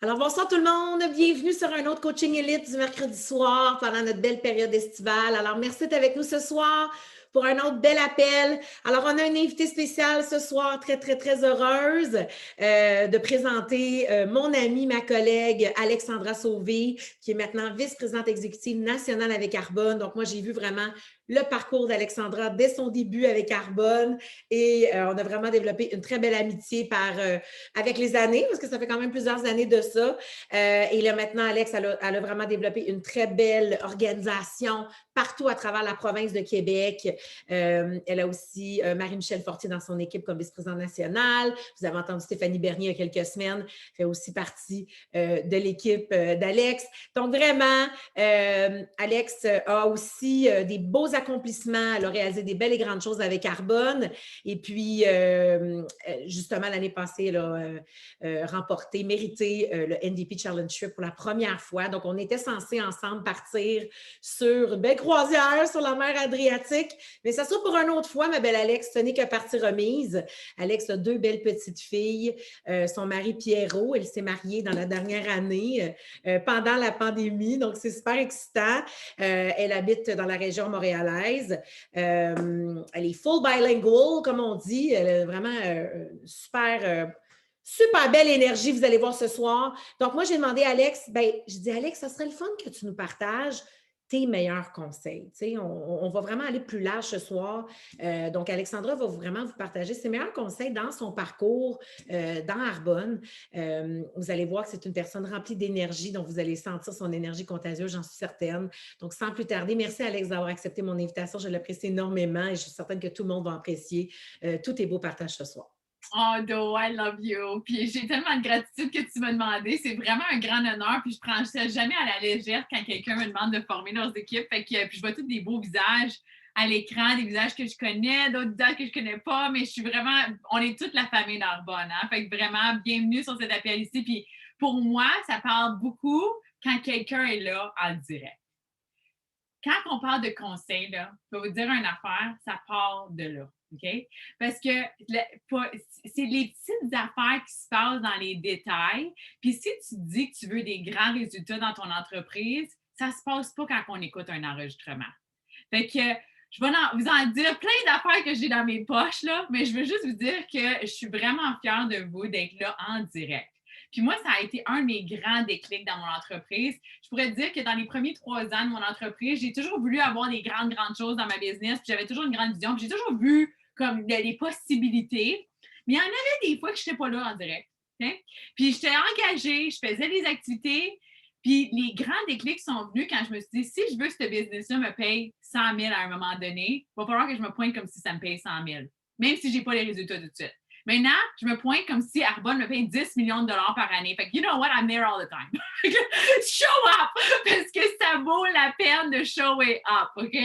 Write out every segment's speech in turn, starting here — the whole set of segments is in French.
Alors, bonsoir tout le monde. Bienvenue sur un autre coaching élite du mercredi soir pendant notre belle période estivale. Alors, merci d'être avec nous ce soir pour un autre bel appel. Alors, on a une invitée spéciale ce soir, très, très, très heureuse de présenter mon amie, ma collègue Alexandra Sauvé, qui est maintenant vice-présidente exécutive nationale avec Arbonne. Donc, moi, j'ai vu vraiment le parcours d'Alexandra dès son début avec Arbonne et on a vraiment développé une très belle amitié avec les années, parce que ça fait quand même plusieurs années de ça. Et là, maintenant, Alex, elle a vraiment développé une très belle organisation partout à travers la province de Québec. Elle a aussi Marie-Michel Fortier dans son équipe comme vice-présidente nationale. Vous avez entendu Stéphanie Bernier il y a quelques semaines, fait aussi partie de l'équipe d'Alex. Donc, vraiment, Alex a aussi des beaux accomplissements. Elle a réalisé des belles et grandes choses avec Arbonne. Et puis, justement, l'année passée, elle a mérité le NDP Challenge Trip pour la première fois. Donc, on était censés ensemble partir sur une belle croisière sur la mer Adriatique. Mais ça sera pour une autre fois, ma belle Alex. Ce n'est que partie remise. Alex a deux belles petites filles. Son mari Pierrot, elle s'est mariée dans la dernière année pendant la pandémie. Donc, c'est super excitant. Elle habite dans la région montréalaise. Elle est full bilingual, comme on dit. Elle est vraiment super belle énergie, vous allez voir ce soir. Donc, moi, j'ai demandé à Alex, je dis, Alex, ça serait le fun que tu nous partages tes meilleurs conseils. On va vraiment aller plus large ce soir. Donc, Alexandra va vraiment vous partager ses meilleurs conseils dans son parcours dans Arbonne. Vous allez voir que c'est une personne remplie d'énergie, donc vous allez sentir son énergie contagieuse, j'en suis certaine. Donc, sans plus tarder, merci Alex d'avoir accepté mon invitation. Je l'apprécie énormément et je suis certaine que tout le monde va apprécier tous tes beaux partages ce soir. Oh, Do, I love you. Puis j'ai tellement de gratitude que tu m'as demandé. C'est vraiment un grand honneur. Puis je prends ça jamais à la légère quand quelqu'un me demande de former leurs équipes. Puis je vois tous des beaux visages à l'écran, des visages que je connais, d'autres visages que je connais pas. Mais je suis vraiment, on est toute la famille d'Arbonne. Hein? Fait que vraiment, bienvenue sur cet appel ici. Puis pour moi, ça parle beaucoup quand quelqu'un est là en direct. Quand on parle de conseils, là, je vais vous dire une affaire, ça part de là. OK? Parce que c'est les petites affaires qui se passent dans les détails. Puis si tu dis que tu veux des grands résultats dans ton entreprise, ça ne se passe pas quand on écoute un enregistrement. Fait que je vais vous en dire plein d'affaires que j'ai dans mes poches, là, mais je veux juste vous dire que je suis vraiment fière de vous d'être là en direct. Puis moi, ça a été un de mes grands déclics dans mon entreprise. Je pourrais dire que dans les premiers 3 ans de mon entreprise, j'ai toujours voulu avoir des grandes choses dans ma business. Puis j'avais toujours une grande vision. Puis j'ai toujours vu comme des possibilités. Mais il y en avait des fois que je n'étais pas là en direct. Okay? Puis j'étais engagée, je faisais des activités. Puis les grands déclics sont venus quand je me suis dit, si je veux que ce business-là me paye 100 000 à un moment donné, il va falloir que je me pointe comme si ça me paye 100 000, même si je n'ai pas les résultats tout de suite. Maintenant, je me pointe comme si Arbonne me paye 10 millions de dollars par année. Fait que, you know what, I'm there all the time. Show up! Parce que ça vaut la peine de show it up, OK?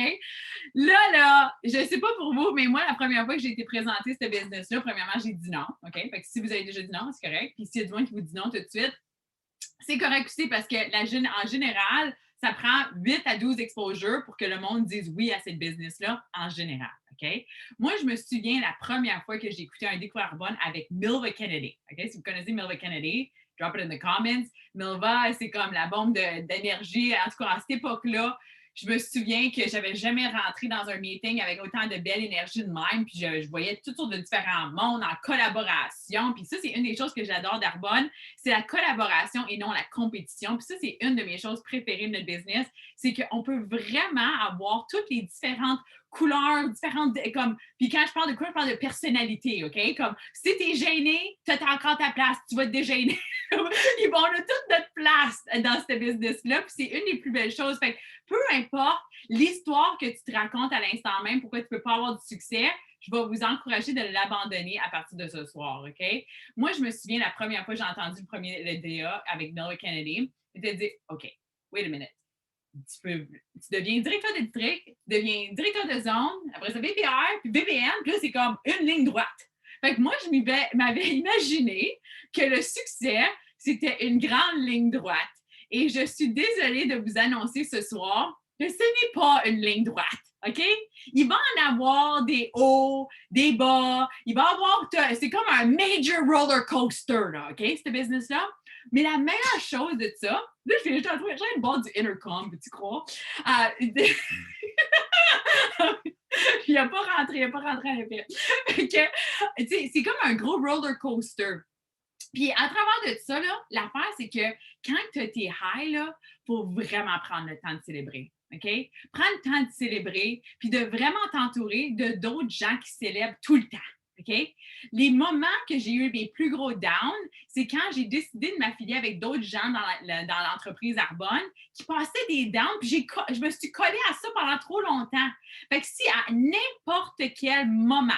Là, je ne sais pas pour vous, mais moi, la première fois que j'ai été présenter ce business-là, premièrement, j'ai dit non, OK? Fait que si vous avez déjà dit non, c'est correct. Puis s'il y a du monde qui vous dit non tout de suite, c'est correct aussi parce que en général, ça prend 8 à 12 exposures pour que le monde dise oui à cette business-là en général. OK? Moi, je me souviens la première fois que j'ai écouté un découvert Arbonne avec Milva Kennedy. OK? Si vous connaissez Milva Kennedy, drop it in the comments. Milva, c'est comme la bombe d'énergie. En tout cas, à cette époque-là, je me souviens que j'avais jamais rentré dans un meeting avec autant de belle énergie de même. Puis je voyais toutes sortes de différents mondes en collaboration. Puis ça, c'est une des choses que j'adore d'Arbonne, c'est la collaboration et non la compétition. Puis ça, c'est une de mes choses préférées de notre business, c'est qu'on peut vraiment avoir toutes les différentes couleurs différentes, comme, puis quand je parle de couleurs, je parle de personnalité, OK? Comme, si t'es gêné, t'as encore ta place, tu vas te dégêner. Ils vont a toute notre place dans ce business-là, puis c'est une des plus belles choses. Fait que, peu importe l'histoire que tu te racontes à l'instant même, pourquoi tu ne peux pas avoir du succès, je vais vous encourager de l'abandonner à partir de ce soir, OK? Moi, je me souviens, la première fois que j'ai entendu le DA avec Milva Kennedy, j'étais dit, OK, wait a minute. Tu deviens directeur de district, tu deviens directeur de zone, après ça, BPR, puis BPN, puis là, c'est comme une ligne droite. Fait que moi, je m'avais imaginé que le succès, c'était une grande ligne droite. Et je suis désolée de vous annoncer ce soir que ce n'est pas une ligne droite. OK? Il va en avoir des hauts, des bas. Il va avoir. C'est comme un major roller coaster, là, OK? Ce business-là. Mais la meilleure chose de ça, là, j'ai une boire du Intercom, peux-tu croire? Il n'a pas rentré à l'appel. C'est comme un gros roller coaster. Puis à travers de ça, là, l'affaire, c'est que quand tu as tes highs, il faut vraiment prendre le temps de célébrer. OK? Prends le temps de célébrer, puis de vraiment t'entourer de d'autres gens qui célèbrent tout le temps. OK? Les moments que j'ai eu mes plus gros downs, c'est quand j'ai décidé de m'affilier avec d'autres gens dans l'entreprise Arbonne qui passaient des downs, puis je me suis collée à ça pendant trop longtemps. Fait que si à n'importe quel moment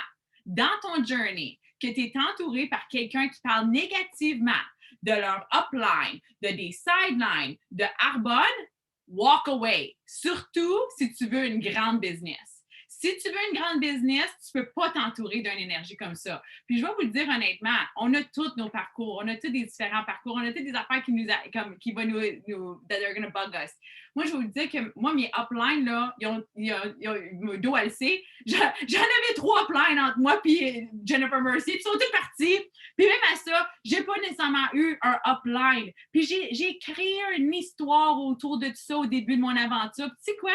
dans ton journey, que tu es entouré par quelqu'un qui parle négativement de leur upline, de des sidelines, de Arbonne, walk away. Surtout si tu veux une grande business. Si tu veux une grande business, tu ne peux pas t'entourer d'une énergie comme ça. Puis je vais vous le dire honnêtement, on a tous nos parcours, on a tous des différents parcours, on a toutes des affaires qui vont nous that are gonna bug us. Moi, je vais vous dire que moi, mes uplines, là, ils ont mon dos LC. J'en avais 3 uplines entre moi et Jennifer Mercy, puis ils sont tous partis. Puis même à ça, je n'ai pas nécessairement eu un upline. Puis j'ai créé une histoire autour de tout ça au début de mon aventure. Puis tu sais quoi?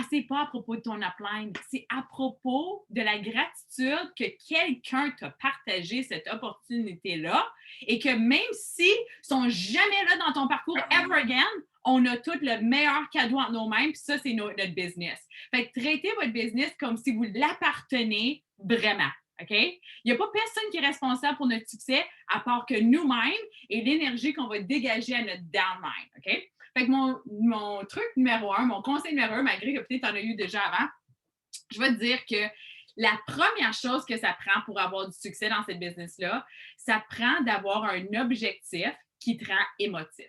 C'est pas à propos de ton upline, c'est à propos de la gratitude que quelqu'un t'a partagé cette opportunité-là et que même s'ils ne sont jamais là dans ton parcours ever again, on a tout le meilleur cadeau entre nos mains, puis ça, c'est notre business. Fait que traitez votre business comme si vous l'appartenez vraiment. OK? Il n'y a pas personne qui est responsable pour notre succès à part que nous-mêmes et l'énergie qu'on va dégager à notre downline. OK? Fait que mon truc numéro 1, mon conseil numéro 1, malgré que peut-être tu en as eu déjà avant, je vais te dire que la première chose que ça prend pour avoir du succès dans cette business-là, ça prend d'avoir un objectif qui te rend émotif.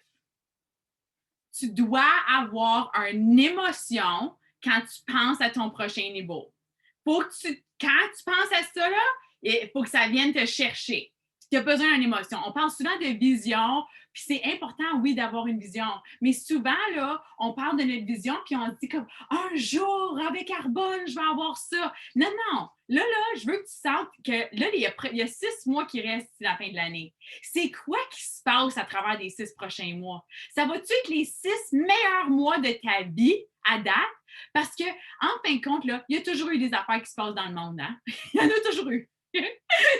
Tu dois avoir une émotion quand tu penses à ton prochain niveau. Quand tu penses à ça, il faut que ça vienne te chercher. Tu as besoin d'une émotion. On parle souvent de vision, puis c'est important, oui, d'avoir une vision. Mais souvent, là, on parle de notre vision, puis on se dit comme un jour, avec Arbonne, je vais avoir ça. Non, non. Là, je veux que tu sentes que là, il y a 6 mois qui restent d'ici la fin de l'année. C'est quoi qui se passe à travers les 6 prochains mois? Ça va-tu être les 6 meilleurs mois de ta vie à date? Parce que, en fin de compte, là, il y a toujours eu des affaires qui se passent dans le monde. Hein? Il y en a toujours eu.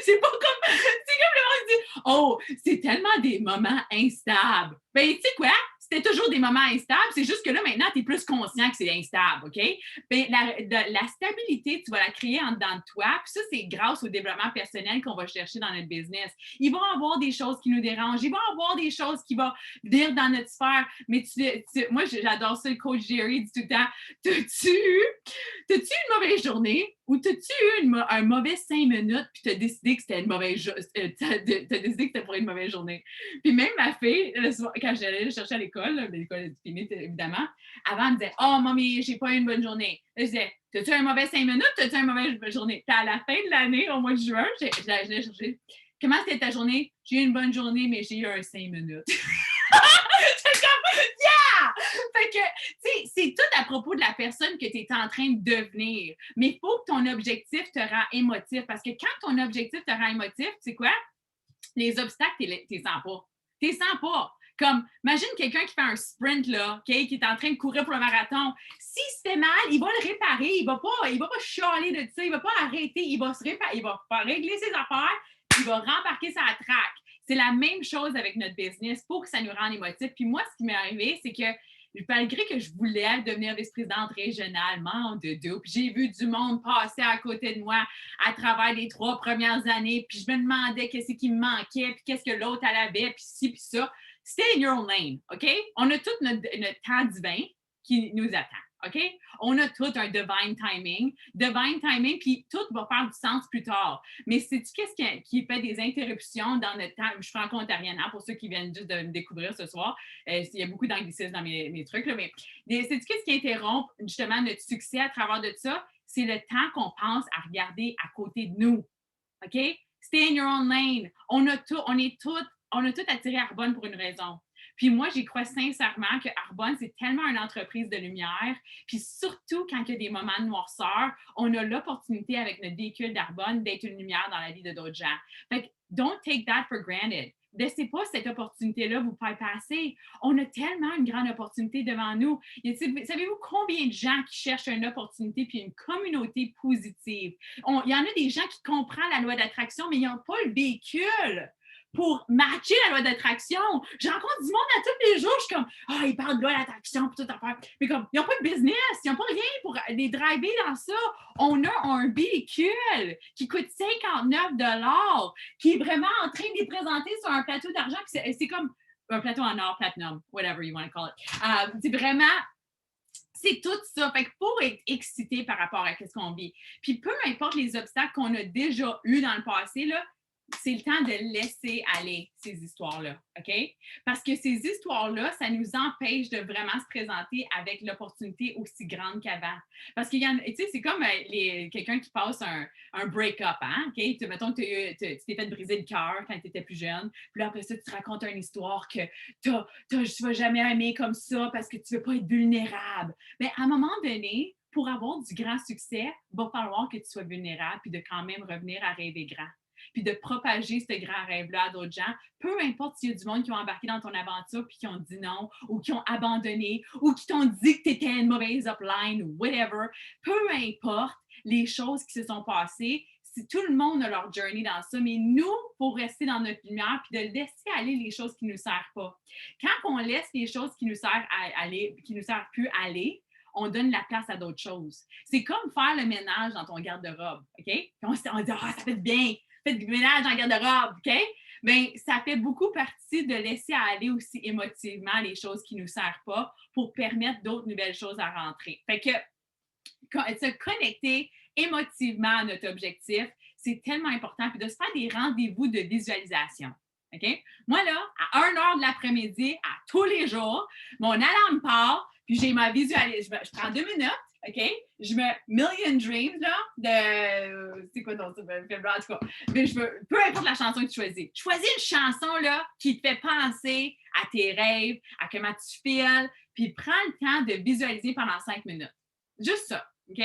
C'est pas comme le monde dit oh, c'est tellement des moments instables. Ben, tu sais quoi? C'était toujours des moments instables, c'est juste que là, maintenant, tu es plus conscient que c'est instable, OK? Ben, la stabilité, tu vas la créer en dedans de toi, puis ça, c'est grâce au développement personnel qu'on va chercher dans notre business. Il va y avoir des choses qui nous dérangent, il va y avoir des choses qui vont venir dans notre sphère, mais moi, j'adore ça, le coach Jerry dit tout le temps, t'as-tu eu une mauvaise journée? Ou t'as-tu eu un mauvais 5 minutes puis t'as décidé que c'était t'as décidé que c'était pour une mauvaise journée. Puis même ma fille, quand j'allais la chercher à l'école, l'école est évidemment, avant elle me disait « Oh, mamie, j'ai pas eu une bonne journée. » Je disais « T'as-tu un mauvais 5 minutes? T'as-tu une mauvaise journée? » Puis à la fin de l'année, au mois de juin, j'allais chercher « Comment c'était ta journée? » « J'ai eu une bonne journée, mais j'ai eu un 5 minutes. » C'est comme « Yeah! » Fait que, tu sais, c'est tout à propos de la personne que tu es en train de devenir. Mais il faut que ton objectif te rend émotif. Parce que quand ton objectif te rend émotif, tu sais quoi? Les obstacles, tu les sens pas. Tu les sens pas. Comme, imagine quelqu'un qui fait un sprint, là, okay, qui est en train de courir pour le marathon. S'il se fait mal, il va le réparer. Il va pas chialer de ça. Il va pas arrêter. Il va régler ses affaires. Il va rembarquer sa traque. C'est la même chose avec notre business pour que ça nous rende émotif. Puis moi, ce qui m'est arrivé, c'est que malgré que je voulais devenir vice-présidente régionale, membre de deux, puis j'ai vu du monde passer à côté de moi à travers les 3 premières années, puis je me demandais qu'est-ce qui me manquait, puis qu'est-ce que l'autre elle avait, puis ci, puis ça. Stay in your own lane, OK? On a tout notre temps divin qui nous attend. OK? On a tout un divine timing, puis tout va faire du sens plus tard. Mais sais-tu qu'est-ce qui fait des interruptions dans notre temps? Je suis franco-ontarienne, hein, pour ceux qui viennent juste de me découvrir ce soir. Il y a beaucoup d'anglicisme dans mes trucs, là, mais sais-tu qu'est-ce qui interrompt justement notre succès à travers de ça? C'est le temps qu'on pense à regarder à côté de nous. OK? Stay in your own lane. On a tout attiré à Arbonne pour une raison. Puis moi, j'y crois sincèrement que Arbonne, c'est tellement une entreprise de lumière. Puis surtout, quand il y a des moments de noirceur, on a l'opportunité avec notre véhicule d'Arbonne d'être une lumière dans la vie de d'autres gens. Fait que don't take that for granted. laissez pas cette opportunité-là vous faire passer. On a tellement une grande opportunité devant nous. Savez-vous combien de gens qui cherchent une opportunité puis une communauté positive? Il y en a des gens qui comprennent la loi d'attraction, mais ils n'ont pas le véhicule pour matcher la loi d'attraction. Je rencontre du monde à tous les jours, je suis comme, ils parlent de loi d'attraction, puis tout affaire. Mais comme, ils n'ont pas de business, ils n'ont pas rien pour les driver dans ça. On a un véhicule qui coûte 59 $, qui est vraiment en train de les présenter sur un plateau d'argent, puis c'est comme un plateau en or, platinum, whatever you want to call it. C'est vraiment... C'est tout ça. Fait que pour être excité par rapport à ce qu'on vit, puis peu importe les obstacles qu'on a déjà eus dans le passé, là, c'est le temps de laisser aller ces histoires-là, OK? Parce que ces histoires-là, ça nous empêche de vraiment se présenter avec l'opportunité aussi grande qu'avant. Parce qu'il y en a, tu sais, c'est comme quelqu'un qui passe un break-up, hein? OK? Mettons que tu t'es fait briser le cœur quand tu étais plus jeune. Puis là, après ça, tu te racontes une histoire que tu ne vas jamais aimer comme ça parce que tu ne veux pas être vulnérable. Mais à un moment donné, pour avoir du grand succès, il va falloir que tu sois vulnérable puis de quand même revenir à rêver grand. Puis de propager ce grand rêve-là à d'autres gens, peu importe s'il y a du monde qui ont embarqué dans ton aventure puis qui ont dit non, ou qui ont abandonné, ou qui t'ont dit que tu étais une mauvaise upline, ou whatever, peu importe les choses qui se sont passées, tout le monde a leur journey dans ça, mais nous, il faut rester dans notre lumière puis de laisser aller les choses qui ne nous servent pas. Quand on laisse les choses qui nous servent qui nous servent plus aller, on donne la place à d'autres choses. C'est comme faire le ménage dans ton garde-robe, OK? Puis on dit, ça fait bien. Faites du ménage en garde-robe, OK? Bien, ça fait beaucoup partie de laisser aller aussi émotivement les choses qui ne nous servent pas pour permettre d'autres nouvelles choses à rentrer. Fait que se connecter émotivement à notre objectif, c'est tellement important. Puis de se faire des rendez-vous de visualisation. OK? Moi, là, à 1h de l'après-midi, à tous les jours, mon alarme part, puis j'ai ma visualisation. Je prends 2 minutes. OK? Je mets Million Dreams, là, c'est quoi ton en tout cas. Mais peu importe la chanson que tu choisis. Choisis une chanson, là, qui te fait penser à tes rêves, à comment tu files, puis prends le temps de visualiser pendant 5 minutes. Juste ça, OK?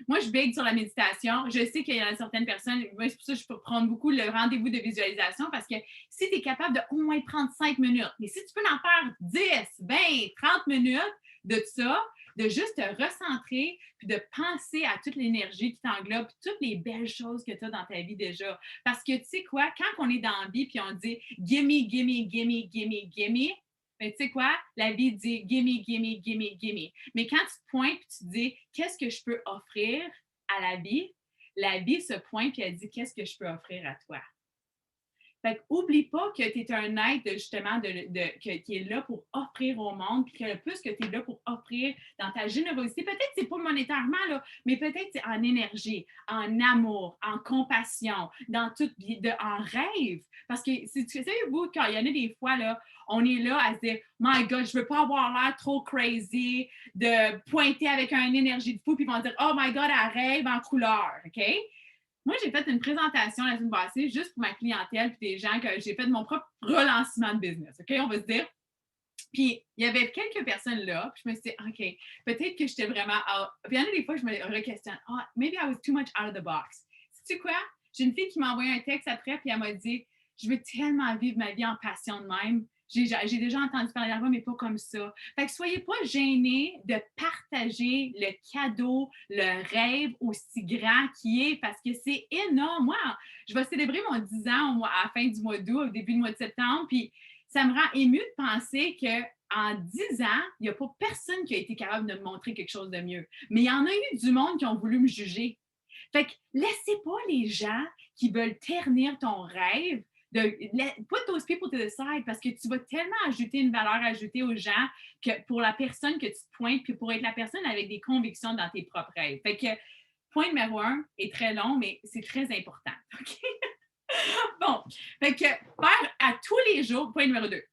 Moi, je baigne sur la méditation. Je sais qu'il y a certaines personnes, c'est pour ça que je peux prendre beaucoup le rendez-vous de visualisation parce que si tu es capable de au moins prendre 5 minutes, mais si tu peux en faire 10, 20, 30 minutes de ça, de juste te recentrer puis de penser à toute l'énergie qui t'englobe, toutes les belles choses que tu as dans ta vie déjà. Parce que tu sais quoi, quand on est dans la vie puis on dit « gimme, gimme, gimme, gimme, gimme », ben, tu sais quoi, la vie dit « gimme, gimme, gimme, gimme ». Mais quand tu te pointes et tu te dis « qu'est-ce que je peux offrir à la vie », se pointe et elle dit « qu'est-ce que je peux offrir à toi ». Fait qu'oublie pas que tu es un être justement qui est là pour offrir au monde, puis que le plus que tu es là pour offrir dans ta générosité, peut-être c'est pas monétairement, là, mais peut-être c'est en énergie, en amour, en compassion, en rêve. Parce que, savez-vous, quand il y en a des fois, là, on est là à se dire « My God, je veux pas avoir l'air trop crazy, de pointer avec une énergie de fou, puis ils vont dire « Oh my God, elle rêve en couleur, OK? » Moi, j'ai fait une présentation la semaine passée juste pour ma clientèle et des gens que j'ai fait de mon propre relancement de business. OK, on va se dire. Puis, il y avait quelques personnes là. Puis, je me suis dit, OK, peut-être que j'étais vraiment out. Puis, il y en a des fois, je me re-questionne. Oh, maybe I was too much out of the box. Sais-tu quoi? J'ai une fille qui m'a envoyé un texte après, puis elle m'a dit, je veux tellement vivre ma vie en passion de même. J'ai déjà entendu parler d'argent, mais pas comme ça. Fait que soyez pas gênés de partager le cadeau, le rêve aussi grand qui est, parce que c'est énorme. Moi, je vais célébrer mon 10 ans à la fin du mois d'août, au début du mois de septembre, puis ça me rend émue de penser qu'en 10 ans, il n'y a pas personne qui a été capable de me montrer quelque chose de mieux. Mais il y en a eu du monde qui ont voulu me juger. Fait que laissez pas les gens qui veulent ternir ton rêve put those people to the side parce que tu vas tellement ajouter une valeur ajoutée aux gens que pour la personne que tu te pointes puis pour être la personne avec des convictions dans tes propres rêves. Fait que point numéro 1 est très long, mais c'est très important. OK? Bon, fait que faire à tous les jours, point numéro 2,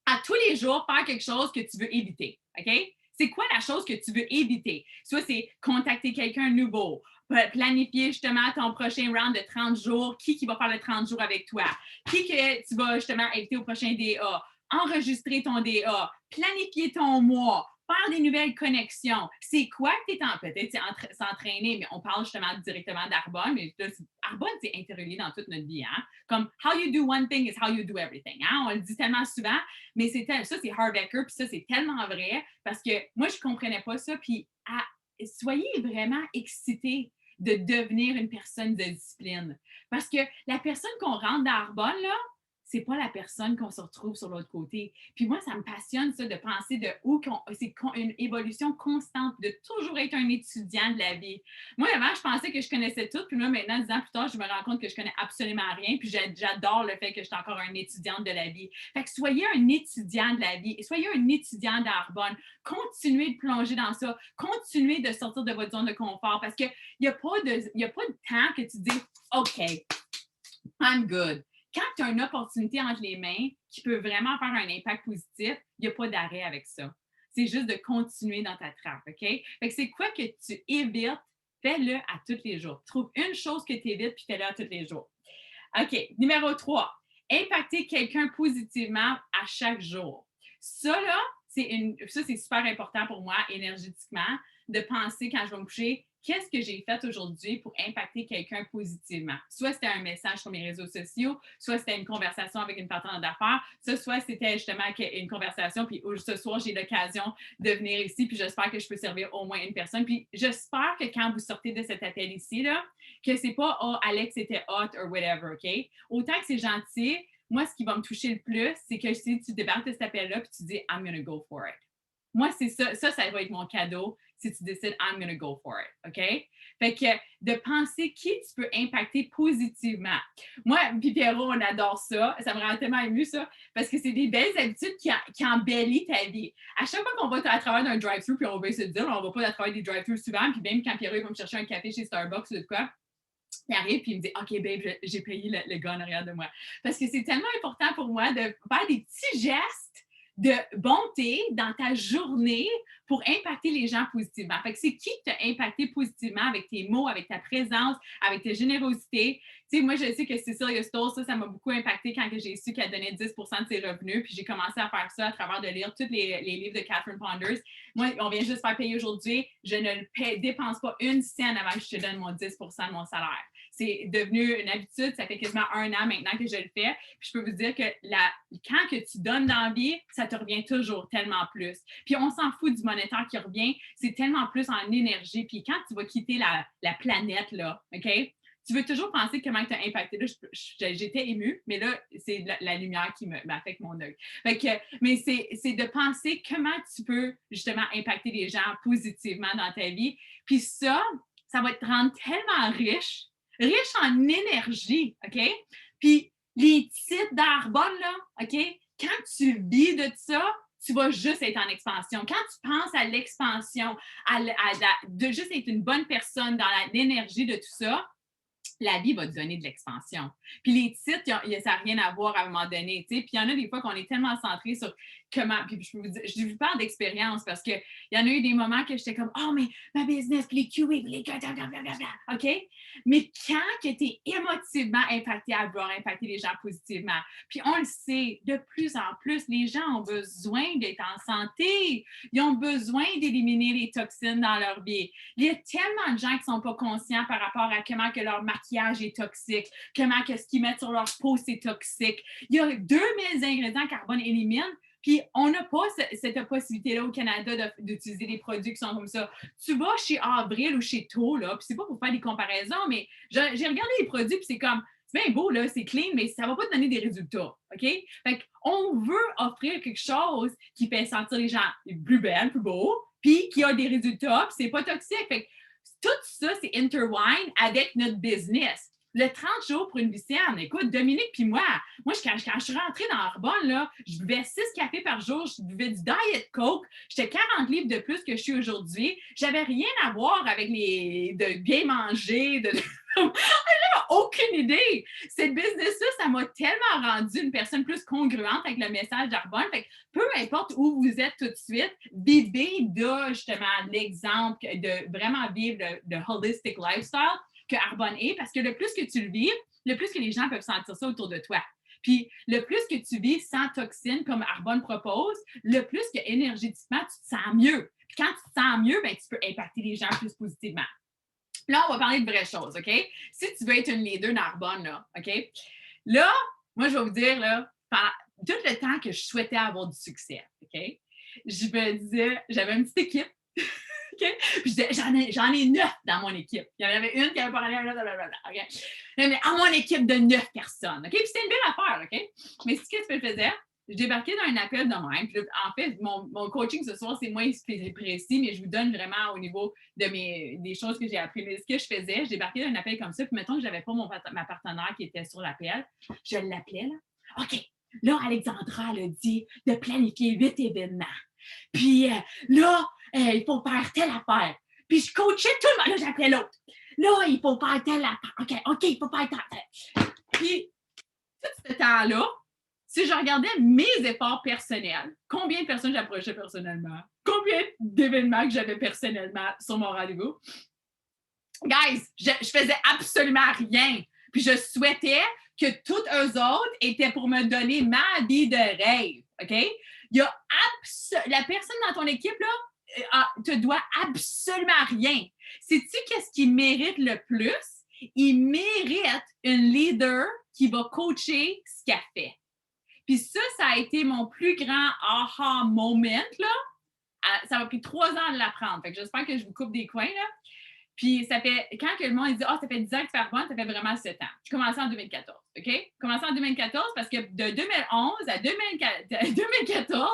à tous les jours, faire quelque chose que tu veux éviter. OK? C'est quoi la chose que tu veux éviter? Soit c'est contacter quelqu'un de nouveau, planifier justement ton prochain round de 30 jours, qui va faire le 30 jours avec toi, qui que tu vas justement inviter au prochain DA, enregistrer ton DA, planifier ton mois, faire des nouvelles connexions. C'est quoi que tu es en peut-être s'entraîner, mais on parle justement directement d'Arbonne, mais là, Arbonne, c'est interrelié dans toute notre vie. Hein? Comme how you do one thing is how you do everything. Hein? On le dit tellement souvent, mais ça, c'est Harbecker, puis ça, c'est tellement vrai parce que moi, je ne comprenais pas ça. Puis soyez vraiment excités de devenir une personne de discipline. Parce que la personne qu'on rentre dans Arbonne, là, c'est pas la personne qu'on se retrouve sur l'autre côté. Puis moi, ça me passionne, ça, de penser de où c'est une évolution constante, de toujours être un étudiant de la vie. Moi, avant, je pensais que je connaissais tout, puis moi, maintenant, 10 ans plus tard, je me rends compte que je connais absolument rien, puis j'adore le fait que je suis encore un étudiant de la vie. Fait que soyez un étudiant de la vie, soyez un étudiant d'Arbonne. Continuez de plonger dans ça, continuez de sortir de votre zone de confort, parce qu'il n'y a pas de temps que tu dis « OK, I'm good ». Quand tu as une opportunité entre les mains qui peut vraiment faire un impact positif, il n'y a pas d'arrêt avec ça. C'est juste de continuer dans ta trappe, OK? Fait que c'est quoi que tu évites, fais-le à tous les jours. Trouve une chose que tu évites, puis fais-le à tous les jours. OK, numéro 3, impacter quelqu'un positivement à chaque jour. Ça, là, c'est super important pour moi, énergétiquement, de penser quand je vais me coucher, qu'est-ce que j'ai fait aujourd'hui pour impacter quelqu'un positivement? Soit c'était un message sur mes réseaux sociaux, soit c'était une conversation avec une partenaire d'affaires, soit c'était justement une conversation, puis ce soir, j'ai l'occasion de venir ici, puis j'espère que je peux servir au moins une personne. Puis j'espère que quand vous sortez de cet appel ici, là, que c'est pas « Oh, Alex était hot » ou whatever, OK? Autant que c'est gentil, moi, ce qui va me toucher le plus, c'est que si tu débarques de cet appel-là, puis tu dis « I'm gonna go for it ». Moi, c'est ça. Ça va être mon cadeau si tu décides I'm gonna go for it. OK? Fait que de penser qui tu peux impacter positivement. Moi, puis Pierrot, on adore ça. Ça me rend tellement ému, ça, parce que c'est des belles habitudes qui embellissent ta vie. À chaque fois qu'on va à travers d'un drive-thru, puis on va se dire, on va pas à travers des drive-thrus souvent, puis même quand Pierrot va me chercher un café chez Starbucks ou de quoi, il arrive puis il me dit OK, babe, j'ai payé le gars en arrière de moi. Parce que c'est tellement important pour moi de faire des petits gestes de bonté dans ta journée pour impacter les gens positivement. Fait que c'est qui t'a impacté positivement avec tes mots, avec ta présence, avec ta générosité. Tu sais, moi, je sais que Cecilia Stolz, ça m'a beaucoup impacté quand j'ai su qu'elle donnait 10 de ses revenus, puis j'ai commencé à faire ça à travers de lire tous les livres de Catherine Ponders. Moi, on vient juste faire payer aujourd'hui. Je ne dépense pas une scène avant que je te donne mon 10 de mon salaire. C'est devenu une habitude. Ça fait quasiment 1 an maintenant que je le fais. Puis je peux vous dire que quand que tu donnes dans la vie, ça te revient toujours tellement plus. Puis on s'en fout du monétaire qui revient. C'est tellement plus en énergie. Puis quand tu vas quitter la planète, là, OK? Tu veux toujours penser comment tu as impacté. Là, j'étais émue, mais là, c'est la lumière qui m'affecte mon œil. Mais c'est de penser comment tu peux justement impacter les gens positivement dans ta vie. Puis ça va te rendre tellement riche en énergie, OK? Puis les titres d'Arbonne, là, OK? Quand tu vis de ça, tu vas juste être en expansion. Quand tu penses à l'expansion, de juste être une bonne personne dans l'énergie de tout ça, la vie va te donner de l'expansion. Puis les titres, ça n'a rien à voir à un moment donné. Puis il y en a des fois qu'on est tellement centré sur comment. Puis je vous parle d'expérience parce qu'il y en a eu des moments que j'étais comme « Oh, mais ma business, puis les QA, puis les blablabla. » OK? Mais quand tu es émotivement impacté à vouloir impacter les gens positivement, puis on le sait, de plus en plus, les gens ont besoin d'être en santé. Ils ont besoin d'éliminer les toxines dans leur vie. Il y a tellement de gens qui ne sont pas conscients par rapport à comment que leur maquillage est toxique, comment que ce qu'ils mettent sur leur peau, c'est toxique. Il y a 2000 ingrédients carbone élimine, puis on n'a pas cette possibilité-là au Canada d'utiliser des produits qui sont comme ça. Tu vas chez Avril ou chez To, là, puis c'est pas pour faire des comparaisons, mais j'ai regardé les produits, puis c'est comme, c'est bien beau, là, c'est clean, mais ça va pas te donner des résultats, OK? Fait qu'on veut offrir quelque chose qui fait sentir les gens plus belles, plus beaux, puis qui a des résultats, puis c'est pas toxique. Fait que tout ça, c'est intertwined avec notre business. Le 30 jours pour une lycéenne, écoute, Dominique puis moi, quand je suis rentrée dans Arbonne, là, je buvais 6 cafés par jour, je buvais du Diet Coke, j'étais 40 livres de plus que je suis aujourd'hui. J'avais rien à voir avec de bien manger, j'avais aucune idée. Cette business-là, ça m'a tellement rendu une personne plus congruente avec le message d'Arbonne. Fait que peu importe où vous êtes tout de suite, vivez de justement l'exemple de vraiment vivre le holistic lifestyle que Arbonne est, parce que le plus que tu le vis, le plus que les gens peuvent sentir ça autour de toi. Puis le plus que tu vis sans toxines, comme Arbonne propose, le plus que énergétiquement, tu te sens mieux. Puis quand tu te sens mieux, ben, tu peux impacter les gens plus positivement. Là, on va parler de vraies choses, OK? Si tu veux être une leader Narbonne, là, OK? Là, moi, je vais vous dire, là, pendant tout le temps que je souhaitais avoir du succès, OK? Je me disais, j'avais une petite équipe, OK? Puis j'en ai 9 dans mon équipe. Il y en avait une qui avait parlé, blablabla, OK? Mais à mon équipe de 9 personnes, OK? Puis c'était une belle affaire, OK? Mais ce que je faisais, je débarquais dans un appel de même. Puis là, en fait, mon coaching ce soir, c'est moins précis, mais je vous donne vraiment au niveau des choses que j'ai apprises. Mais ce que je faisais, je débarquais dans un appel comme ça, puis mettons que je n'avais pas ma partenaire qui était sur l'appel, je l'appelais, là. OK, là, Alexandra, elle a dit de planifier 8 événements. Puis là, il faut faire telle affaire. Puis je coachais tout le monde. Là, j'appelais l'autre. Là, il faut faire telle affaire. OK, il faut faire telle. Puis, tout ce temps-là, si je regardais mes efforts personnels, combien de personnes j'approchais personnellement, combien d'événements que j'avais personnellement sur mon rendez-vous, guys, je faisais absolument rien. Puis je souhaitais que toutes eux autres étaient pour me donner ma vie de rêve. OK? Il y a la personne dans ton équipe, là, te doit absolument rien. Sais-tu qu'est-ce qu'il mérite le plus? Il mérite une leader qui va coacher ce qu'elle fait. Puis ça a été mon plus grand aha moment, là. Ça m'a pris 3 ans de l'apprendre. Fait que j'espère que je vous coupe des coins, là. Puis ça fait, quand que le monde dit « Ah, ça fait 10 ans que tu fais Arbonne, ça fait vraiment 7 ans. » Je commençais en 2014, OK? Je commençais en 2014 parce que de 2011 à 2014,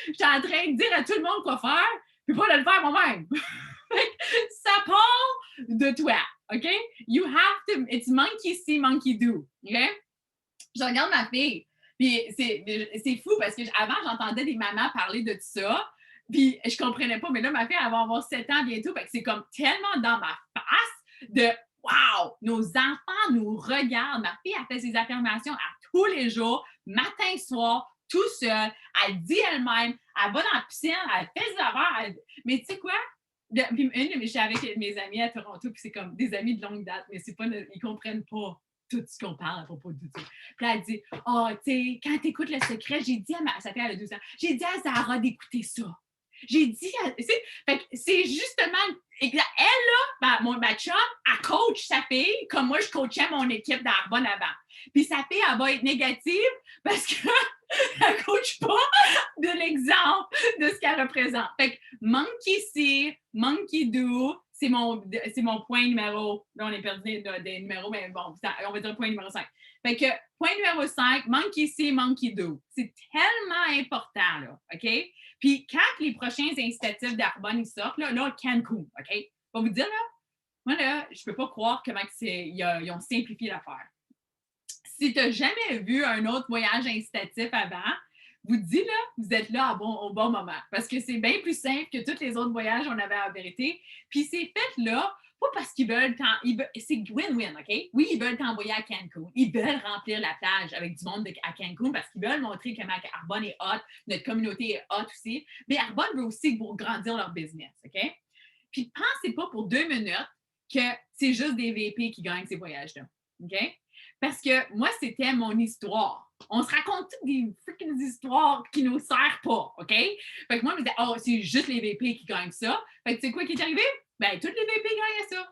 j'étais en train de dire à tout le monde quoi faire, puis pas de le faire moi-même. Ça part de toi, OK? You have to, it's monkey see, monkey do, OK? Je regarde ma fille, puis c'est fou parce que avant j'entendais des mamans parler de tout ça, puis je comprenais pas, mais là, ma fille, elle va avoir 7 ans bientôt, fait que c'est comme tellement dans ma face de wow! Nos enfants nous regardent. Ma fille, elle fait ses affirmations à tous les jours, matin, soir, tout seul. Elle dit elle-même, elle va dans la piscine, elle fait ses affaires. Mais tu sais quoi? Puis je suis avec mes amis à Toronto, puis c'est comme des amis de longue date, mais c'est pas, ils comprennent pas tout ce qu'on parle à propos de tout. Puis là, elle dit, oh, tu sais, quand tu écoutes Le Secret, j'ai dit à ça fait elle a 12 ans, j'ai dit à Zara d'écouter ça. J'ai dit, fait que c'est justement, elle là, ma chum, elle coach sa fille comme moi, je coachais mon équipe d'Arbonne avant. Puis sa fille, elle va être négative parce qu'elle ne coach pas de l'exemple de ce qu'elle représente. Fait que monkey see, monkey do, c'est mon point numéro. Là, on est perdu des numéros, mais bon, on va dire point numéro 5. Fait que point numéro 5, monkey see, monkey do. C'est tellement important, là, OK? Puis quand les prochains incitatifs d'Arbonne sortent, là, Cancun, OK? Je vais vous dire, là, moi, là, je ne peux pas croire comment ils ont simplifié l'affaire. Si tu n'as jamais vu un autre voyage incitatif avant, vous dites, là, vous êtes là au bon moment. Parce que c'est bien plus simple que tous les autres voyages qu'on avait en vérité. Puis c'est fait là, pas parce qu'ils veulent, c'est win-win, OK? Oui, ils veulent t'envoyer à Cancun. Ils veulent remplir la plage avec du monde à Cancun parce qu'ils veulent montrer comment Arbonne est hot, notre communauté est hot aussi. Mais Arbonne veut aussi grandir leur business, OK? Puis pensez pas pour 2 minutes que c'est juste des VP qui gagnent ces voyages-là, OK? Parce que moi, c'était mon histoire. On se raconte toutes des freaking histoires qui ne nous servent pas, OK? Fait que moi, je me disais, oh, c'est juste les VP qui gagnent ça. Fait que tu sais quoi qui est arrivé? Ben, toutes les VP gagnaient ça.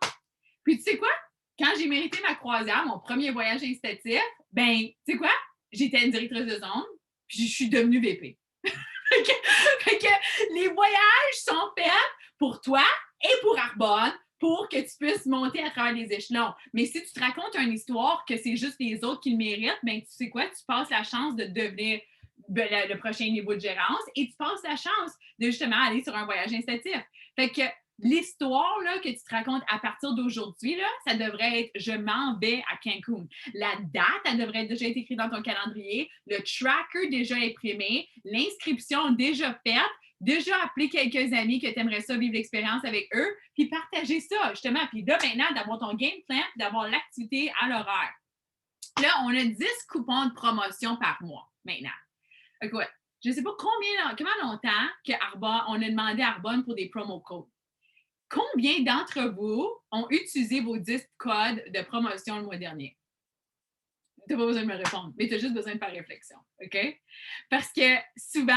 Puis tu sais quoi? Quand j'ai mérité ma croisière, mon premier voyage incitatif, ben, tu sais quoi? J'étais une directrice de zone, puis je suis devenue VP. fait que les voyages sont faits pour toi et pour Arbonne, pour que tu puisses monter à travers les échelons. Mais si tu te racontes une histoire que c'est juste les autres qui le méritent, bien, tu sais quoi? Tu passes la chance de devenir le prochain niveau de gérance et tu passes la chance de justement aller sur un voyage incitatif. Fait que l'histoire là, que tu te racontes à partir d'aujourd'hui, là, ça devrait être « Je m'en vais à Cancun ». La date, elle devrait déjà être écrite dans ton calendrier, le tracker déjà imprimé, l'inscription déjà faite, déjà appelé quelques amis que tu aimerais ça vivre l'expérience avec eux, puis partager ça, justement. Puis là, maintenant, d'avoir ton game plan, d'avoir l'activité à l'horaire. Là, on a 10 coupons de promotion par mois, maintenant. Écoute, je ne sais pas comment longtemps on a demandé à Arbonne pour des promo codes. Combien d'entre vous ont utilisé vos 10 codes de promotion le mois dernier? tu n'as pas besoin de me répondre, mais tu as juste besoin de faire réflexion, OK? Parce que souvent,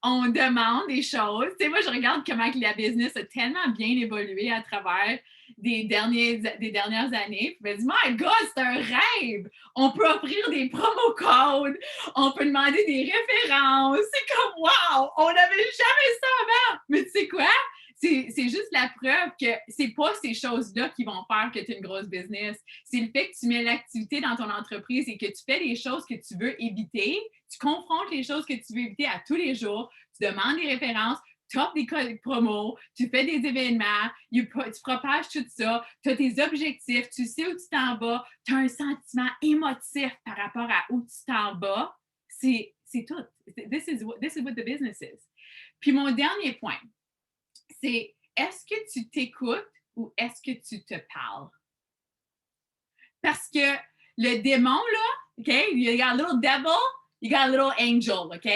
on demande des choses. Tu sais, moi, je regarde comment la business a tellement bien évolué à travers des dernières années. Je me dis, my God, c'est un rêve! On peut offrir des promo codes, on peut demander des références. C'est comme, wow! On n'avait jamais ça avant! Mais tu sais quoi? C'est juste la preuve que c'est pas ces choses-là qui vont faire que tu as une grosse business. C'est le fait que tu mets l'activité dans ton entreprise et que tu fais les choses que tu veux éviter, tu confrontes les choses que tu veux éviter à tous les jours, tu demandes des références, tu offres des codes promo, tu fais des événements, tu propages tout ça, tu as tes objectifs, tu sais où tu t'en vas, tu as un sentiment émotif par rapport à où tu t'en vas. C'est tout. This is what the business is. Puis mon dernier point, c'est est-ce que tu t'écoutes ou est-ce que tu te parles? Parce que le démon, là, OK, you got a little devil, you got a little angel, OK?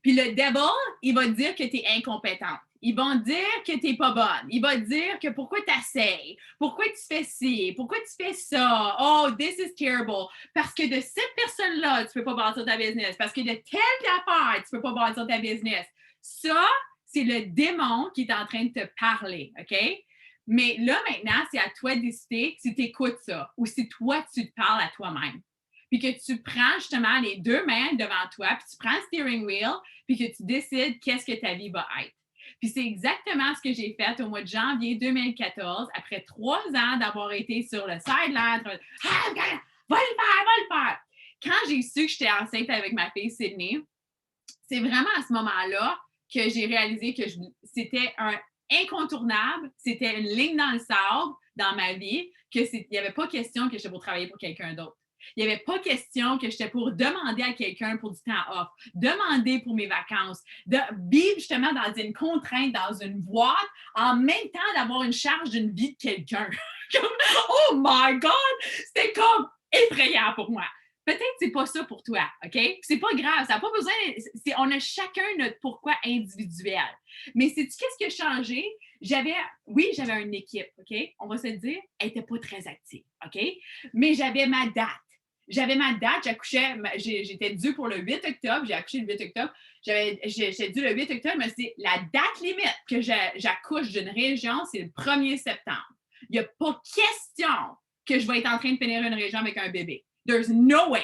Puis le devil, il va te dire que tu es incompétente. Ils vont dire que tu n'es pas bonne. Il va te dire que pourquoi tu essaies, pourquoi tu fais ci, pourquoi tu fais ça. Oh, this is terrible. Parce que de cette personne-là, tu ne peux pas bâtir ta business. Parce que de telle affaire, tu ne peux pas bâtir ta business. Ça, c'est le démon qui est en train de te parler, OK? Mais là, maintenant, c'est à toi de décider si tu écoutes ça ou si toi, tu te parles à toi-même. Puis que tu prends justement les deux mains devant toi, puis tu prends le steering wheel, puis que tu décides qu'est-ce que ta vie va être. Puis c'est exactement ce que j'ai fait au mois de janvier 2014, après 3 ans d'avoir été sur le sideline. Va le faire! Quand j'ai su que j'étais enceinte avec ma fille Sydney, c'est vraiment à ce moment-là que j'ai réalisé que c'était un incontournable, c'était une ligne dans le sable dans ma vie, qu'il n'y avait pas question que j'étais pour travailler pour quelqu'un d'autre. Il n'y avait pas question que j'étais pour demander à quelqu'un pour du temps off, demander pour mes vacances, de vivre justement dans une contrainte, dans une boîte, en même temps d'avoir une charge d'une vie de quelqu'un. Oh my God! C'était comme effrayant pour moi. Peut-être que c'est pas ça pour toi, OK? C'est pas grave, ça n'a pas besoin. On a chacun notre pourquoi individuel. Mais sais-tu qu'est-ce qui a changé? J'avais une équipe, OK? On va se le dire, elle n'était pas très active, OK? Mais j'avais ma date. J'accouchais, j'étais due pour le 8 octobre, j'ai accouché le 8 octobre. J'étais due le 8 octobre, mais c'est la date limite que j'accouche d'une région, c'est le 1er septembre. Il n'y a pas question que je vais être en train de finir une région avec un bébé. There's no way.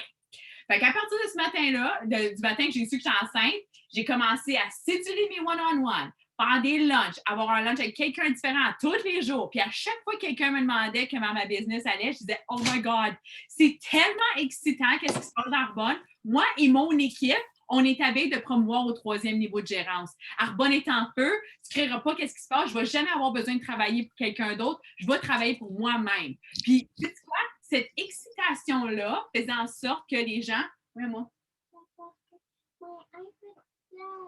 Fait qu'à partir de ce matin-là, du matin que j'ai su que j'étais enceinte, j'ai commencé à séduire mes one-on-one, faire des lunchs, avoir un lunch avec quelqu'un différent tous les jours. Puis à chaque fois que quelqu'un me demandait comment ma business allait, je disais, oh my God, c'est tellement excitant qu'est-ce qui se passe à Arbonne. Moi et mon équipe, on est à veille de promouvoir au 3e niveau de gérance. Arbonne est en feu, tu ne créeras pas qu'est-ce qui se passe, je ne vais jamais avoir besoin de travailler pour quelqu'un d'autre, je vais travailler pour moi-même. Puis, tu sais quoi? Cette excitation-là faisait en sorte que les gens... Oui, moi.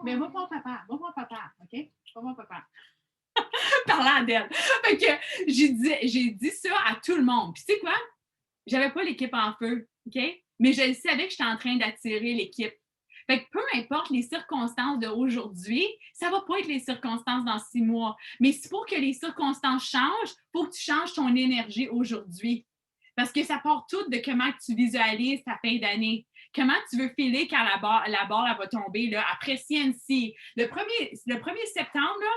Mais va voir papa, OK? Va voir papa. Parlant d'elle. Fait que j'ai dit ça à tout le monde. Puis tu sais quoi? J'avais pas l'équipe en feu, OK? Mais je savais que j'étais en train d'attirer l'équipe. Fait que peu importe les circonstances d'aujourd'hui, ça va pas être les circonstances dans 6 mois. Mais c'est pour que les circonstances changent, il faut que tu changes ton énergie aujourd'hui. Parce que ça part tout de comment tu visualises ta fin d'année. Comment tu veux filer quand la barre elle va tomber là, après CNC. Le 1er septembre, là,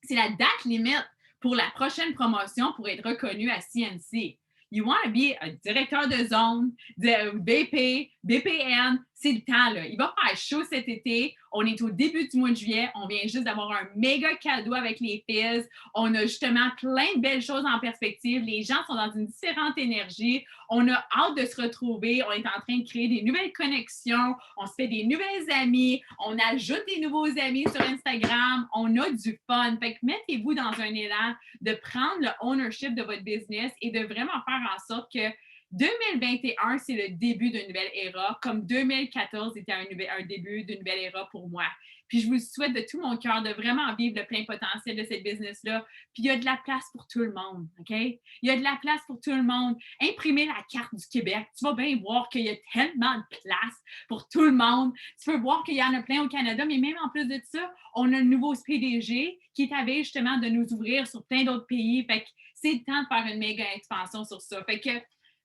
c'est la date limite pour la prochaine promotion pour être reconnu à CNC. You want to be un directeur de zone, de BP, BPN, c'est le temps, là. Il va faire chaud cet été. On est au début du mois de juillet. On vient juste d'avoir un méga cadeau avec les Fizz. On a justement plein de belles choses en perspective. Les gens sont dans une différente énergie. On a hâte de se retrouver. On est en train de créer des nouvelles connexions. On se fait des nouvelles amies. On ajoute des nouveaux amis sur Instagram. On a du fun. Fait que mettez-vous dans un élan de prendre le ownership de votre business et de vraiment faire en sorte que 2021, c'est le début d'une nouvelle ère, comme 2014 était un début d'une nouvelle ère pour moi. Puis je vous souhaite de tout mon cœur de vraiment vivre le plein potentiel de cette business-là. Puis il y a de la place pour tout le monde, OK? Il y a de la place pour tout le monde. Imprimez la carte du Québec. Tu vas bien voir qu'il y a tellement de place pour tout le monde. Tu peux voir qu'il y en a plein au Canada, mais même en plus de ça, on a le nouveau PDG qui est à veille justement de nous ouvrir sur plein d'autres pays. Fait que c'est le temps de faire une méga expansion sur ça. Fait que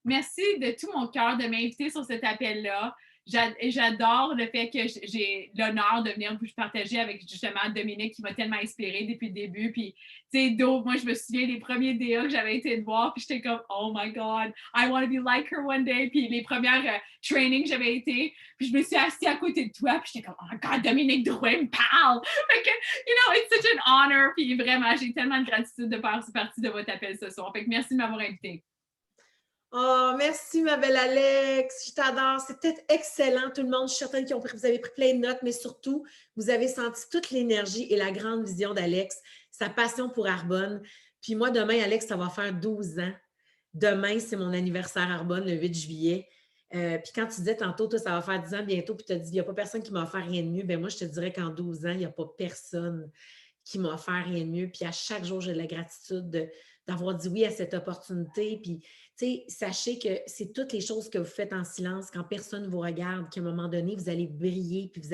Merci de tout mon cœur de m'inviter sur cet appel-là. J'adore le fait que j'ai l'honneur de venir vous partager avec justement Dominique qui m'a tellement inspirée depuis le début. Puis, tu sais, moi, je me souviens des premiers DA que j'avais été de voir, puis j'étais comme, oh my God, I want to be like her one day. Puis les premières trainings que j'avais été, puis je me suis assise à côté de toi, puis j'étais comme, oh my God, Dominique Drouin me parle. Fait que, you know, it's such an honor. Puis vraiment, j'ai tellement de gratitude de faire partie de votre appel ce soir. Fait que merci de m'avoir invité. Oh, merci, ma belle Alex. Je t'adore. C'était excellent, tout le monde. Je suis certaine que vous avez pris plein de notes, mais surtout, vous avez senti toute l'énergie et la grande vision d'Alex, sa passion pour Arbonne. Puis moi, demain, Alex, ça va faire 12 ans. Demain, c'est mon anniversaire Arbonne, le 8 juillet. Puis quand tu disais tantôt, toi, ça va faire 10 ans bientôt, puis tu as dit, il n'y a pas personne qui m'a offert rien de mieux. Bien, moi, je te dirais qu'en 12 ans, il n'y a pas personne qui m'a offert rien de mieux. Puis à chaque jour, j'ai de la gratitude d'avoir dit oui à cette opportunité. Puis, tu sais, sachez que c'est toutes les choses que vous faites en silence quand personne ne vous regarde, qu'à un moment donné, vous allez briller, puis vous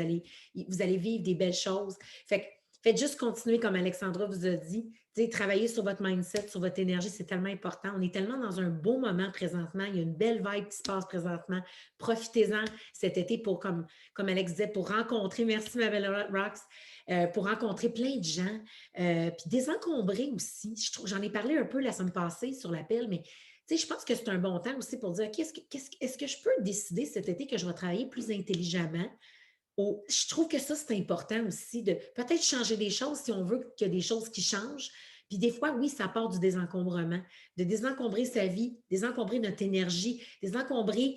allez vivre des belles choses. Fait que faites juste continuer, comme Alexandra vous a dit. Travailler sur votre mindset, sur votre énergie, c'est tellement important. On est tellement dans un beau moment présentement. Il y a une belle vibe qui se passe présentement. Profitez-en cet été pour, comme Alex disait, pour rencontrer, merci ma belle Rox, pour rencontrer plein de gens, puis désencombrer aussi. J'en ai parlé un peu la semaine passée sur l'appel, mais je pense que c'est un bon temps aussi pour dire, OK, est-ce que je peux décider cet été que je vais travailler plus intelligemment? Je trouve que ça, c'est important aussi de peut-être changer des choses si on veut qu'il y ait des choses qui changent. Puis des fois, oui, ça part du désencombrement, de désencombrer sa vie, désencombrer notre énergie, désencombrer,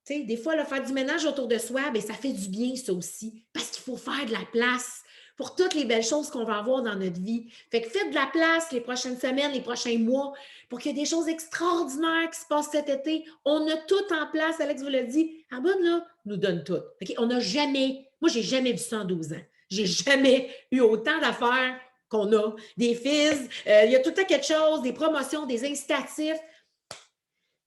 tu sais, des fois, là, faire du ménage autour de soi, bien, ça fait du bien, ça aussi, parce qu'il faut faire de la place pour toutes les belles choses qu'on va avoir dans notre vie. Fait que faites de la place les prochaines semaines, les prochains mois, pour qu'il y ait des choses extraordinaires qui se passent cet été. On a tout en place, Alex vous l'a dit. Arbonne, là, nous donne tout. Okay? On n'a jamais, moi, j'ai jamais vu ça en 12 ans. J'ai jamais eu autant d'affaires qu'on a. Des fils, il y a tout le temps quelque chose, des promotions, des incitatifs.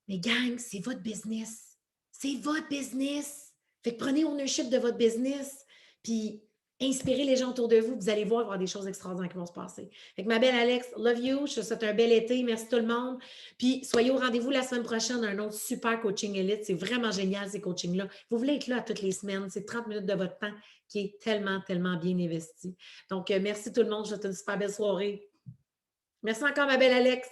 Mais gang, c'est votre business. C'est votre business. Fait que prenez ownership de votre business. Puis inspirez les gens autour de vous. Vous allez voir, il va y avoir des choses extraordinaires qui vont se passer. Fait que ma belle Alex, love you. Je te souhaite un bel été. Merci tout le monde. Puis soyez au rendez-vous la semaine prochaine d'un autre super coaching élite. C'est vraiment génial, ces coachings-là. Vous voulez être là toutes les semaines. C'est 30 minutes de votre temps qui est tellement, tellement bien investi. Donc, merci tout le monde. Je vous souhaite une super belle soirée. Merci encore, ma belle Alex.